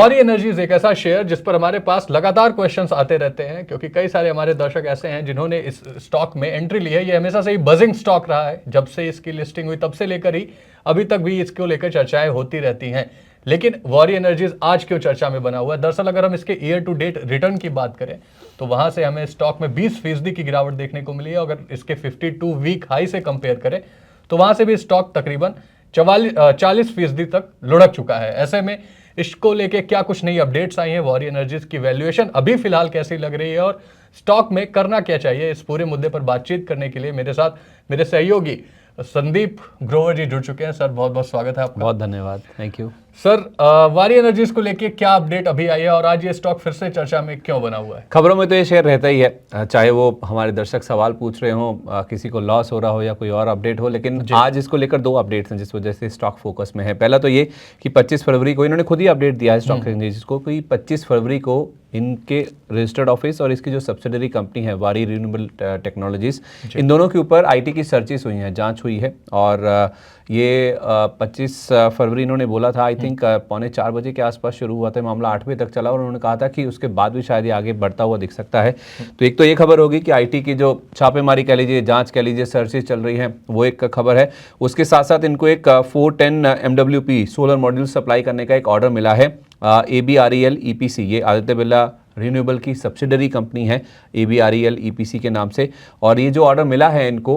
Worry energies एक ऐसा share जिस पर हमारे पास लगातार क्वेश्चंस आते रहते हैं, क्योंकि कई सारे हमारे दर्शक ऐसे हैं जिन्होंने इस स्टॉक में एंट्री ली है। ये हमेशा से ही बजिंग स्टॉक रहा है, जब से इसकी लिस्टिंग हुई तब से लेकर ही अभी तक भी इसको लेकर चर्चाएं होती रहती हैं। लेकिन वॉरी एनर्जीज आज क्यों चर्चा में बना हुआ है? दरअसल अगर हम इसके ईयर टू डेट रिटर्न की बात करें तो वहां से हमें स्टॉक में 20% की गिरावट देखने को मिली है। अगर इसके 52 वीक हाई से कंपेयर करें तो वहां से भी स्टॉक तकरीबन 40% तक लुढ़क चुका है। ऐसे में इसको लेके क्या कुछ नई अपडेट्स आई हैं, वॉरी एनर्जीज की वैल्यूएशन अभी फिलहाल कैसी लग रही है और स्टॉक में करना क्या चाहिए, इस पूरे मुद्दे पर बातचीत करने के लिए मेरे साथ मेरे सहयोगी संदीप ग्रोवर जी जुड़ चुके हैं। सर बहुत बहुत स्वागत है आपका। बहुत धन्यवाद, thank you sir. Worry energies को लेके क्या अपडेट अभी आई है और आज ये स्टॉक फिर से चर्चा में क्यों बना हुआ है? खबरों में तो ये शेयर रहता ही है, चाहे वो हमारे दर्शक सवाल पूछ रहे हो, किसी को लॉस हो रहा हो या कोई और अपडेट हो, लेकिन आज इसको लेकर 2 अपडेट्स हैं जिस वजह से स्टॉक फोकस में है। पहला तो ये कि 25 फरवरी को इन्होंने खुद ही अपडेट दिया है स्टॉक एक्सचेंज को कि 25 फरवरी को इनके रजिस्टर्ड ऑफिस और इसकी जो सब्सिडरी कंपनी है वारी रिन्यूएबल टेक्नोलॉजीज, इन दोनों के ऊपर आईटी की सर्चेस हुई हैं, जांच हुई है। और ये 25 फरवरी इन्होंने बोला था, आई थिंक 3:45 बजे के आसपास शुरू हुआ था मामला, 8 बजे तक चला और उन्होंने कहा था कि उसके बाद भी शायद ये आगे बढ़ता हुआ दिख सकता है। तो एक तो ये खबर होगी कि आईटी की जो छापेमारी कह लीजिए, जांच कह लीजिए, सर्चेस चल रही हैं, वो एक खबर है। उसके साथ साथ इनको एक 410 MWP सोलर मॉड्यूल सप्लाई करने का एक ऑर्डर मिला है। ABREL EPC, ये आदित्य बिरला रिन्यूएबल की सब्सिडरी कंपनी है ABREL EPC के नाम से, और ये जो ऑर्डर मिला है इनको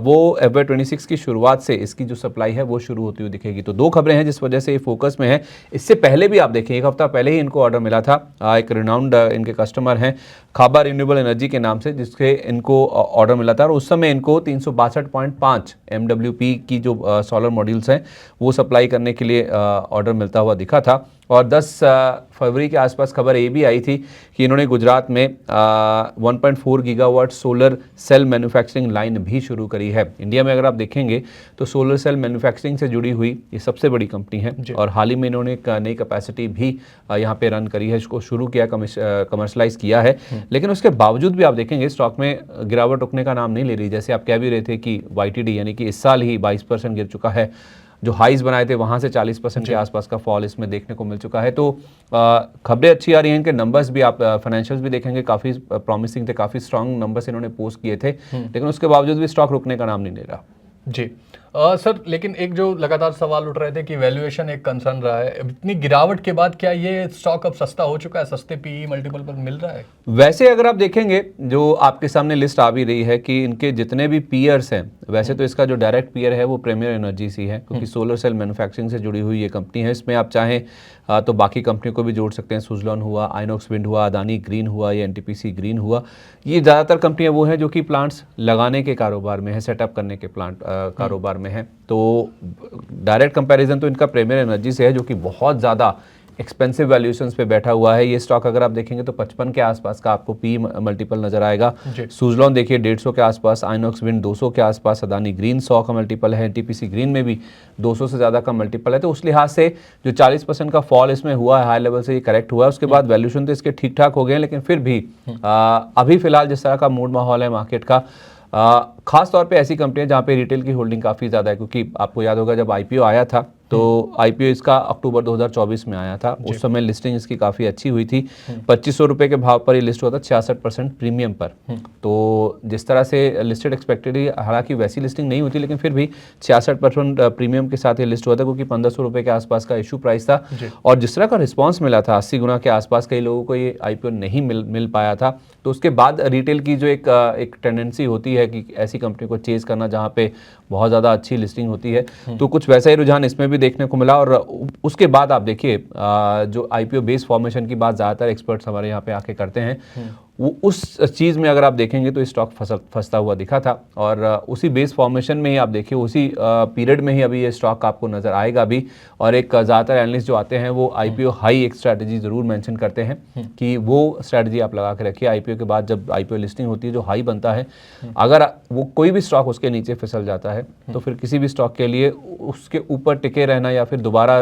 वो FY26 की शुरुआत से इसकी जो सप्लाई है वो शुरू होती हुई दिखेगी। तो 2 खबरें हैं जिस वजह से ये फोकस में है। इससे पहले भी आप देखें, 1 हफ्ता पहले ही इनको ऑर्डर मिला था, एक रिनाउंड इनके कस्टमर हैं खाबा रिन्यूएबल एनर्जी के नाम से, जिसके इनको ऑर्डर मिला था और उस समय इनको 362.5 MWP की जो सोलर मॉड्यूल्स हैं वो सप्लाई करने के लिए ऑर्डर मिलता हुआ दिखा था। और 10 फरवरी के आसपास खबर ये भी आई थी कि इन्होंने गुजरात में 1.4 gigawatt solar cell manufacturing line भी शुरू करी है। इंडिया में अगर आप देखेंगे तो सोलर सेल मैन्युफैक्चरिंग से जुड़ी हुई ये सबसे बड़ी कंपनी है और हाल ही में इन्होंने एक नई कैपेसिटी भी यहाँ पे रन करी है, इसको शुरू किया, कमर्शलाइज किया है। लेकिन उसके बावजूद भी आप देखेंगे स्टॉक में गिरावट रुकने का नाम नहीं ले रही। जैसे आप कह भी रहे थे कि YTD यानी कि इस साल ही 22% गिर चुका है, जो हाइज बनाए थे वहाँ से 40% के आसपास का फॉल इसमें देखने को मिल चुका है। तो खबरें अच्छी आ रही हैं, इनके नंबर्स भी आप फाइनेंशियल्स भी देखेंगे काफ़ी प्रॉमिसिंग थे, काफ़ी स्ट्रांग नंबर्स इन्होंने पोस्ट किए थे, लेकिन उसके बावजूद भी स्टॉक रुकने का नाम नहीं ले रहा। जी सर, लेकिन एक जो लगातार सवाल उठ रहे थे कि वैल्यूएशन एक कंसर्न रहा है, इतनी गिरावट के बाद क्या ये स्टॉक अब सस्ता हो चुका है, सस्ते PE मल्टीपल पर मिल रहा है? वैसे अगर आप देखेंगे जो आपके सामने लिस्ट आ भी रही है कि इनके जितने भी पीयर्स हैं, वैसे तो इसका जो डायरेक्ट पीयर है वो प्रीमियर एनर्जीज ही है, क्योंकि सोलर सेल मैन्युफैक्चरिंग से जुड़ी हुई ये कंपनी है। इसमें आप चाहें तो बाकी कंपनी को भी जोड़ सकते हैं, सुजलॉन हुआ, आइनॉक्स विंड हुआ, अदानी ग्रीन हुआ या NTPC ग्रीन हुआ। ये ज़्यादातर कंपनियां वो हैं जो कि प्लांट्स लगाने के कारोबार में है, सेटअप करने के प्लांट कारोबार में है। तो डायरेक्ट कंपैरिजन तो इनका प्रीमियर एनर्जी से है, जो कि बहुत ज़्यादा एक्सपेंसिव वैल्यूएशंस पे बैठा हुआ है। ये स्टॉक अगर आप देखेंगे तो 55 के आसपास का आपको PE मल्टीपल नजर आएगा। सुजलॉन देखिए 150 के आसपास, आइनॉक्स विंड 200 के आसपास, अदानी ग्रीन 100 का मल्टीपल है, NTPC ग्रीन में भी 200 से ज़्यादा का मल्टीपल है। तो उस लिहाज से जो 40% का फॉल इसमें हुआ है, हाई लेवल से ये करेक्ट हुआ है। उसके बाद वैल्यूएशन तो इसके ठीक ठाक हो गए हैं, लेकिन फिर भी अभी फिलहाल जिस तरह का मूड माहौल है मार्केट का, खास तौर पे ऐसी कंपनियां जहाँ पे रिटेल की होल्डिंग काफ़ी ज़्यादा है, क्योंकि आपको याद होगा जब IPO आया था तो IPO इसका अक्टूबर 2024 में आया था, उस समय लिस्टिंग इसकी काफ़ी अच्छी हुई थी। 2500 रुपये के भाव पर ये लिस्ट हुआ था 66% प्रीमियम पर। तो जिस तरह से लिस्टेड एक्सपेक्टेड, हालांकि वैसी लिस्टिंग नहीं होती, लेकिन फिर भी 66% प्रीमियम के साथ ये लिस्ट हुआ था, क्योंकि 1500 रुपये के आसपास का इशू प्राइस था। और जिस तरह का रिस्पॉन्स मिला था, 80 गुना के आसपास कई लोगों को ये IPO नहीं मिल पाया था। तो उसके बाद रिटेल की जो एक टेंडेंसी होती है कि ऐसी कंपनी को चेज करना जहाँ पे बहुत ज़्यादा अच्छी लिस्टिंग होती है, तो कुछ वैसा ही रुझान इसमें भी देखने को मिला। और उसके बाद आप देखिए जो IPO बेस फॉर्मेशन की बात ज़्यादातर एक्सपर्ट्स हमारे यहाँ पे आके करते हैं, वो उस चीज़ में अगर आप देखेंगे तो स्टॉक फंसता हुआ दिखा था। और उसी बेस फॉर्मेशन में ही आप देखिए उसी पीरियड में ही अभी ये स्टॉक आपको नज़र आएगा भी। और एक ज़्यादातर एनालिस्ट जो आते हैं वो IPO हाई एक स्ट्रैटेजी ज़रूर मेंशन करते हैं कि वो स्ट्रैटेजी आप लगा के रखिए। IPO के बाद जब IPO लिस्टिंग होती है, जो हाई बनता है, अगर वो कोई भी स्टॉक उसके नीचे फिसल जाता है तो फिर किसी भी स्टॉक के लिए उसके ऊपर टिके रहना या फिर दोबारा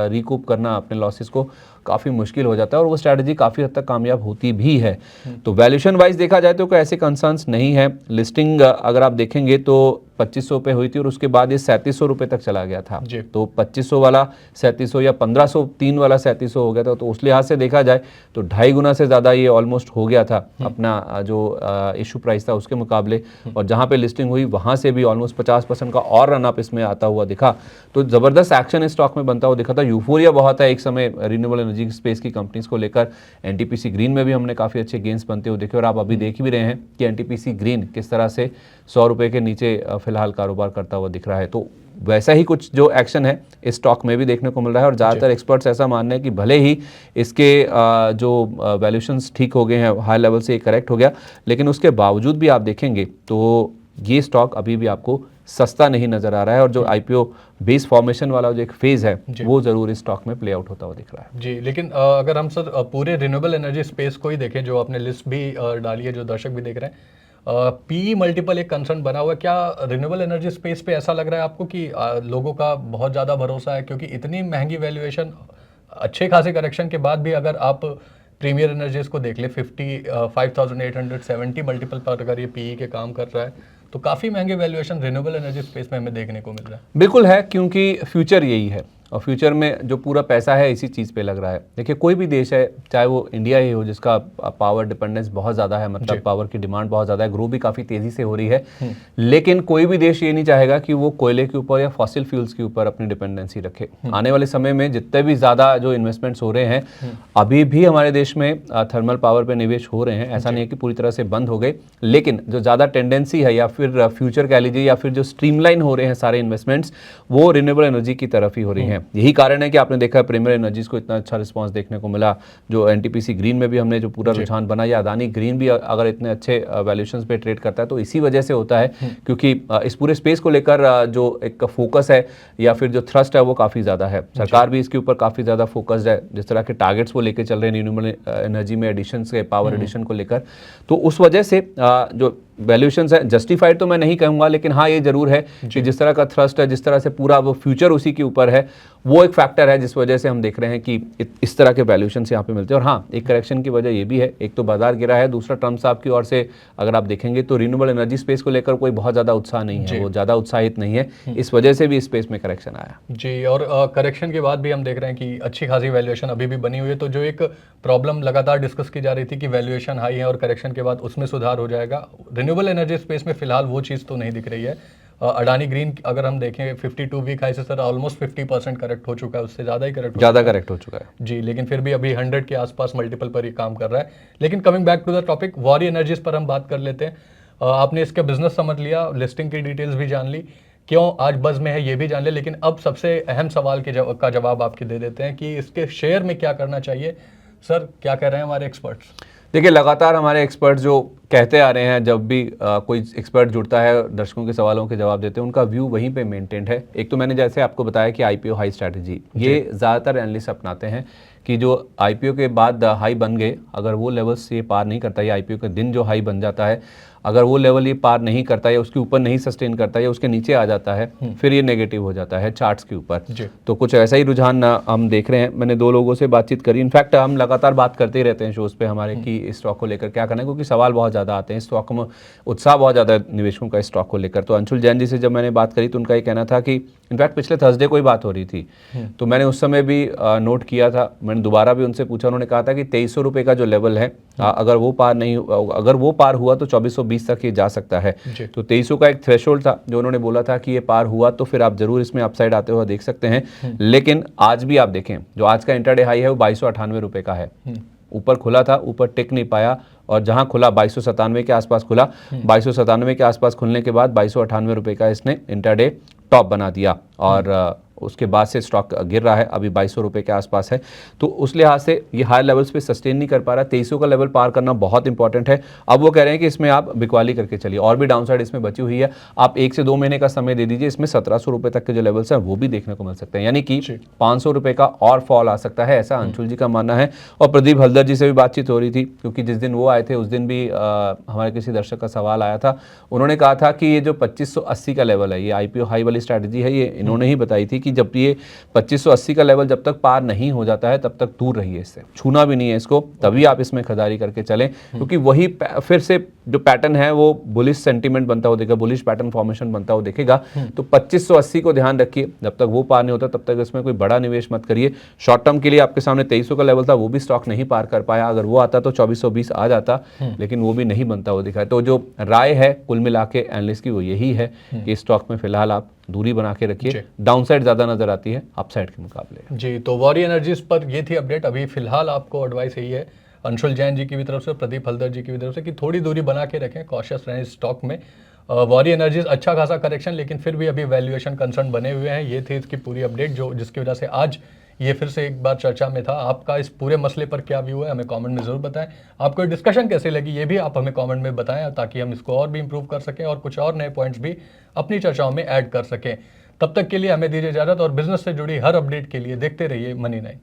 रिकूप करना अपने लॉसेस को काफ़ी मुश्किल हो जाता है, और वो स्ट्रैटेजी काफ़ी हद तक कामयाब होती भी है। तो वैल्यूएशन वाइज देखा जाए तो कोई ऐसे कंसर्न्स नहीं है। लिस्टिंग अगर आप देखेंगे तो 2500 पे हुई थी और उसके बाद ये 3700 रुपये तक चला गया था। जी। तो 2500 वाला 3700 या 1503 वाला 3700 हो गया था। तो उस लिहाज से देखा जाए तो 2.5 गुना से ज़्यादा ये ऑलमोस्ट हो गया था अपना जो इशू प्राइस था उसके मुकाबले। और जहाँ पे लिस्टिंग हुई वहाँ से भी ऑलमोस्ट 50% का और रन अप इसमें आता हुआ दिखा। तो ज़बरदस्त एक्शन इस स्टॉक में बनता हुआ दिखा था। यूफोरिया बहुत है एक समय रिन्यूएबल एनर्जी स्पेस की कंपनीज को लेकर। एनटीपीसी ग्रीन में भी हमने काफ़ी अच्छे गेंस बनते हुए देखे और आप अभी देख भी रहे हैं कि एनटीपीसी ग्रीन किस तरह से 100 रुपये के नीचे फिलहाल कारोबार करता हुआ दिख रहा है। तो वैसा ही कुछ जो एक्शन है इस स्टॉक में भी देखने को मिल रहा है। और ज़्यादातर एक्सपर्ट्स ऐसा मान रहे हैं कि भले ही इसके जो वैल्यूशंस ठीक हो गए हैं, हाई लेवल से करेक्ट हो गया, लेकिन उसके बावजूद भी आप देखेंगे तो ये स्टॉक अभी भी आपको सस्ता नहीं नज़र आ रहा है। और जो आईपीओ बेस फॉर्मेशन वाला जो एक फेज़ है वो ज़रूर इस स्टॉक में प्ले आउट होता हुआ दिख रहा है। जी, लेकिन अगर हम सर पूरे रिन्यूएबल एनर्जी स्पेस को ही देखें, जो आपने लिस्ट भी डाली है, जो दर्शक भी देख रहे हैं, पी मल्टीपल एक कंसर्न बना हुआ है। क्या रिन्यूएबल एनर्जी स्पेस पे ऐसा लग रहा है आपको कि लोगों का बहुत ज़्यादा भरोसा है? क्योंकि इतनी महंगी वैल्यूएशन, अच्छे खासे करेक्शन के बाद भी अगर आप प्रीमियर एनर्जीज को देख ले 55,870 मल्टीपल पर अगर ये पीई के काम कर रहा है, तो काफ़ी महंगे वैल्यूएशन रिन्यूएबल एनर्जी स्पेस में हमें देखने को मिल रहा है। बिल्कुल है, क्योंकि फ्यूचर यही है और फ्यूचर में जो पूरा पैसा है इसी चीज़ पे लग रहा है। देखिए कोई भी देश है, चाहे वो इंडिया ही हो जिसका पावर डिपेंडेंस बहुत ज़्यादा है, मतलब पावर की डिमांड बहुत ज़्यादा है, ग्रो भी काफ़ी तेज़ी से हो रही है, लेकिन कोई भी देश ये नहीं चाहेगा कि वो कोयले के ऊपर या फॉसिल फ्यूल्स के ऊपर अपनी डिपेंडेंसी रखे। आने वाले समय में जितने भी ज़्यादा जो इन्वेस्टमेंट्स हो रहे हैं, अभी भी हमारे देश में थर्मल पावर पर निवेश हो रहे हैं। ऐसा नहीं है कि पूरी तरह से बंद हो गए, लेकिन जो ज़्यादा टेंडेंसी है या फिर फ्यूचर कह लीजिए या फिर जो स्ट्रीमलाइन हो रहे हैं सारे इन्वेस्टमेंट्स, वो रिन्यूएबल एनर्जी की तरफ ही हो रही हैं। यही कारण है कि आपने देखा प्रीमियर एनर्जीज को इतना अच्छा रिस्पांस देखने को मिला। जो एनटीपीसी ग्रीन में भी हमने जो पूरा रुझान बना, या अदानी ग्रीन भी अगर इतने अच्छे वैल्यूएशंस पे ट्रेड करता है तो इसी वजह से होता है, क्योंकि इस पूरे स्पेस को लेकर जो एक फोकस है या फिर जो थ्रस्ट है वो काफ़ी ज़्यादा है। सरकार भी इसके ऊपर काफ़ी ज़्यादा फोकस्ड है, जिस तरह के टारगेट्स वो लेकर चल रहे हैं रिन्यूएबल एनर्जी में एडिशन के, पावर एडिशन को लेकर। तो उस वजह से जो वैल्यूएशंस है, जस्टिफाइड तो मैं नहीं कहूँगा, लेकिन हाँ ये जरूर है कि जिस तरह का थ्रस्ट है, जिस तरह से पूरा वो फ्यूचर उसी के ऊपर है, वो एक फैक्टर है जिस वजह से हम देख रहे हैं कि इस तरह के वैल्यूएशंस यहाँ पे मिलते हैं। और हाँ, एक करेक्शन की वजह ये भी है, एक तो बाजार गिरा है, दूसरा ट्रम्प साहब की ओर से अगर आप देखेंगे तो रिन्यूएबल एनर्जी स्पेस को लेकर कोई बहुत ज़्यादा उत्साह नहीं है, वो ज़्यादा उत्साहित नहीं है, इस वजह से भी स्पेस में करेक्शन आया जी। और करेक्शन के बाद भी हम देख रहे हैं कि अच्छी खासी वैल्यूएशन अभी भी बनी हुई है। तो जो एक प्रॉब्लम लगातार डिस्कस की जा रही थी कि वैल्यूएशन हाई है और करेक्शन के बाद उसमें सुधार हो जाएगा, रिन्यूएबल एनर्जी स्पेस में फिलहाल वो चीज़ तो नहीं दिख रही है। अडानी ग्रीन अगर हम देखें 52 वीक हाई से सर ऑलमोस्ट 50% करेक्ट हो चुका है, उससे ज़्यादा ही करेक्ट हो चुका है जी। लेकिन फिर भी अभी 100 के आसपास मल्टीपल पर ही काम कर रहा है। लेकिन coming back to the topic, वॉरी एनर्जीज पर हम बात कर लेते हैं। आपने इसका बिजनेस समझ लिया, लिस्टिंग की डिटेल्स भी जान ली, क्यों आज बज़ में है ये भी जान ले, लेकिन अब सबसे अहम सवाल का जवाब आपके दे देते हैं कि इसके शेयर में क्या करना चाहिए। सर क्या कह रहे हैं हमारे एक्सपर्ट्स? देखिए लगातार हमारे एक्सपर्ट जो कहते आ रहे हैं, जब भी कोई एक्सपर्ट जुड़ता है दर्शकों के सवालों के जवाब देते हैं, उनका व्यू वहीं पे मेंटेन्ड है। एक तो मैंने जैसे आपको बताया कि आईपीओ हाई स्ट्रैटेजी, ये ज़्यादातर एनालिस्ट अपनाते हैं कि जो आईपीओ के बाद हाई बन गए, अगर वो लेवल्स ये पार नहीं करता, या आईपीओ के दिन जो हाई बन जाता है अगर वो लेवल ये पार नहीं करता या उसके ऊपर नहीं सस्टेन करता या उसके नीचे आ जाता है, फिर ये नेगेटिव हो जाता है चार्ट्स के ऊपर। तो कुछ ऐसा ही रुझान हम देख रहे हैं। मैंने 2 लोगों से बातचीत करी, इनफैक्ट हम लगातार बात करते ही रहते हैं शोज़ पे हमारे कि इस स्टॉक को लेकर क्या करना है, क्योंकि सवाल बहुत ज़्यादा आते हैं। स्टॉक में उत्साह बहुत ज़्यादा निवेशकों का स्टॉक को लेकर। तो अंशुल जैन जी से जब मैंने बात करी तो उनका ये कहना था कि इनफैक्ट पिछले थर्सडे को ही बात हो रही थी, तो मैंने उस समय भी नोट किया था, मैंने दोबारा भी उनसे पूछा, उन्होंने कहा था कि 2300 रुपये का जो लेवल है, अगर वो पार हुआ तो 2420 तक ये जा सकता है। तो 2300 का एक थ्रेशोल्ड था जो उन्होंने बोला था कि ये पार हुआ तो फिर आप जरूर इसमें अपसाइड आते हुए देख सकते हैं। लेकिन आज भी आप देखें, जो आज का इंट्राडे हाई है वो 2298 रुपये का है। ऊपर खुला था, ऊपर टिक नहीं पाया, और जहां खुला 2297 के आसपास खुला, 2297 के आसपास खुलने के बाद 2298 रुपये का इसने इंट्राडे टॉप बना दिया, और उसके बाद से स्टॉक गिर रहा है, अभी 2200 रुपये के आसपास है। तो उस लिहाज से ये हाई लेवल्स पे सस्टेन नहीं कर पा रहा। 2300 का लेवल पार करना बहुत इंपॉर्टेंट है। अब वो कह रहे हैं कि इसमें आप बिकवाली करके चलिए, और भी डाउनसाइड इसमें बची हुई है, आप 1 से 2 महीने का समय दे दीजिए, इसमें 1700 रुपये तक के जो लेवल्स हैं वो भी देखने को मिल सकते हैं, यानी कि 500 रुपये का और फॉल आ सकता है, ऐसा अंशुल जी का मानना है। और प्रदीप हल्दर जी से भी बातचीत हो रही थी, क्योंकि जिस दिन वो आए थे उस दिन भी हमारे किसी दर्शक का सवाल आया था। उन्होंने कहा था कि ये जो 2580 का लेवल है, ये आईपीओ हाई वाली स्ट्रैटेजी है, ये इन्होंने ही बताई थी कि जब ये 2580 का लेवल जब तक पार नहीं हो जाता है तब तक दूर रहिए इससे, छूना भी नहीं है इसको, तभी आप इसमें खरीदारी करके चलें, क्योंकि वही फिर से जो पैटर्न है वो बुलिश सेंटीमेंट बनता हुआ देखेगा, बुलिश पैटर्न फॉर्मेशन बनता हुआ दिखेगा। तो 2580 को ध्यान रखिए, जब तक वो पार नहीं होता तब तक इसमें कोई बड़ा निवेश मत करिए। शॉर्ट टर्म के लिए आपके सामने 2300 का लेवल था, वो भी स्टॉक नहीं पार कर पाया, अगर वो आता तो 2420 आ जाता, लेकिन वो भी नहीं बनता हुआ दिखा है। तो जो राय है कुल मिला के एनालिस्ट की वो यही है कि स्टॉक में फिलहाल आप दूरी बना के रखिए, डाउनसाइड ज्यादा नजर आती है अपसाइड के मुकाबले। जी, तो वॉरी एनर्जीज पर ये थी अपडेट। अभी फिलहाल आपको एडवाइस यही है अंशुल जैन जी की भी तरफ से, प्रदीप हल्दर जी की भी तरफ से, कि थोड़ी दूरी बना के रखें, कॉशियस रहें स्टॉक में। वॉरी एनर्जीज अच्छा खासा करेक्शन, लेकिन फिर भी अभी वैल्यूएशन कंसर्न बने हुए हैं। ये थी इसकी पूरी अपडेट जो जिसकी वजह से आज ये फिर से एक बार चर्चा में था। आपका इस पूरे मसले पर क्या व्यू है हमें कमेंट में ज़रूर बताएं। आपको डिस्कशन कैसे लगी ये भी आप हमें कमेंट में बताएं, ताकि हम इसको और भी इंप्रूव कर सकें और कुछ और नए पॉइंट्स भी अपनी चर्चाओं में ऐड कर सकें। तब तक के लिए हमें दीजिए इजाज़त, और बिजनेस से जुड़ी हर अपडेट के लिए देखते रहिए मनी 9।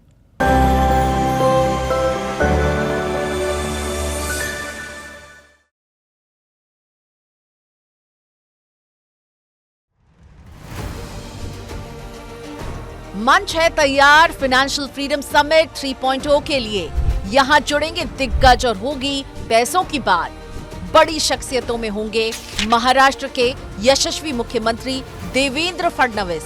मंच है तैयार फाइनेंशियल फ्रीडम समिट 3.0 के लिए। यहाँ जुड़ेंगे दिग्गज और होगी पैसों की बात। बड़ी शख्सियतों में होंगे महाराष्ट्र के यशस्वी मुख्यमंत्री देवेंद्र फडणवीस,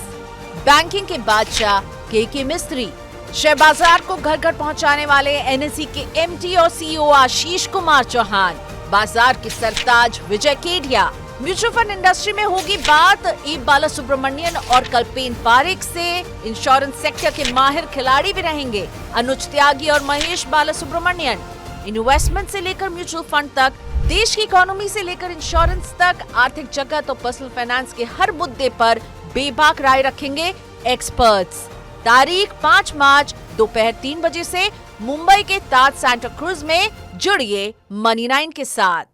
बैंकिंग के बादशाह के मिस्त्री, शेयर बाजार को घर घर पहुंचाने वाले एनएसई के एमडी और सीईओ आशीष कुमार चौहान, बाजार के सरताज विजय केडिया। म्यूचुअल फंड इंडस्ट्री में होगी बात ई बालासुब्रमण्यन और कल्पेन पारेख से। इंश्योरेंस सेक्टर के माहिर खिलाड़ी भी रहेंगे अनुज त्यागी और महेश बालासुब्रमण्यन। इन्वेस्टमेंट से लेकर म्यूचुअल फंड तक, देश की इकोनॉमी से लेकर इंश्योरेंस तक, आर्थिक जगत और पर्सनल फाइनेंस के हर मुद्दे पर बेबाक राय रखेंगे एक्सपर्ट्स। तारीख 5 मार्च दोपहर 3 बजे से मुंबई के ताज सेंटा क्रूज में। जुड़िए मनी 9 के साथ।